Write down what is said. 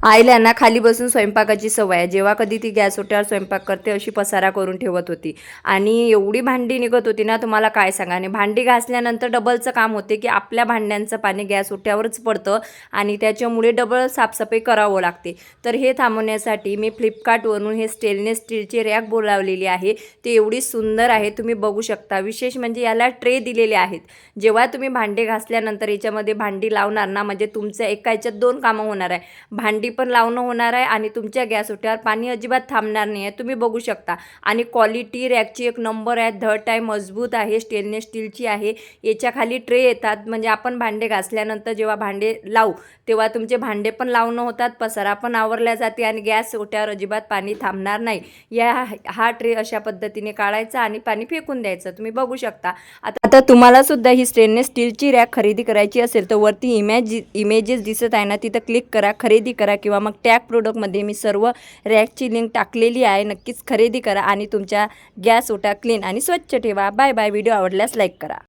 आईला ना खाली बसून स्वयंपाकाची सवय आहे. जेव्हा कधी ती गॅस ओट्यावर स्वयंपाक करते अशी पसारा करून ठेवत होती आणि एवढी भांडी निघत होती ना, तुम्हाला काय सांगा. आणि भांडी घासल्यानंतर डबलचं काम होते की आपल्या भांड्यांचं पाणी गॅस ओट्यावरच पडतं आणि त्याच्यामुळे डबल साफसफाई करावं लागते. तर हे थांबवण्यासाठी मी फ्लिपकार्टवरून हे स्टेनलेस स्टीलची रॅक बोलावलेली आहे. ती एवढी सुंदर आहे, तुम्ही बघू शकता. विशेष म्हणजे याला ट्रे दिलेले आहेत. जेव्हा तुम्ही भांडे घासल्यानंतर याच्यामध्ये भांडी लावणार ना, म्हणजे तुमचं एका याच्यात दोन कामं होणार आहे. भांडी पण लावणं होणार आहे आणि तुमच्या गॅस ओट्यावर पाणी अजिबात थांबणार नाही आहे. तुम्ही बघू शकता. आणि क्वालिटी रॅकची एक नंबर आहे. धड आहे, मजबूत आहे, स्टेनलेस स्टीलची आहे. याच्या खाली ट्रे येतात, म्हणजे आपण भांडे घासल्यानंतर जेव्हा भांडे लावू तेव्हा तुमचे भांडे पण लावणं होतात, पसारा पण आवरल्या जाते आणि गॅस ओट्यावर अजिबात पाणी थांबणार नाही. हा ट्रे अशा पद्धतीने काढायचा आणि पाणी फेकून द्यायचं. तुम्ही बघू शकता. आता तुम्हाला सुद्धा ही स्टेनलेस स्टीलची रॅक खरेदी करायची असेल तर वरती इमेजेस दिसत आहे ना, तिथं क्लिक करा, खरेदी करा. किंवा मग टॅग प्रोडक्टमध्ये मी सर्व रॅकची लिंक टाकलेली आहे. नक्कीच खरेदी करा आणि तुमच्या गॅस ओटा क्लीन आणि स्वच्छ ठेवा. Bye bye. व्हिडिओ आवडल्यास लाईक करा.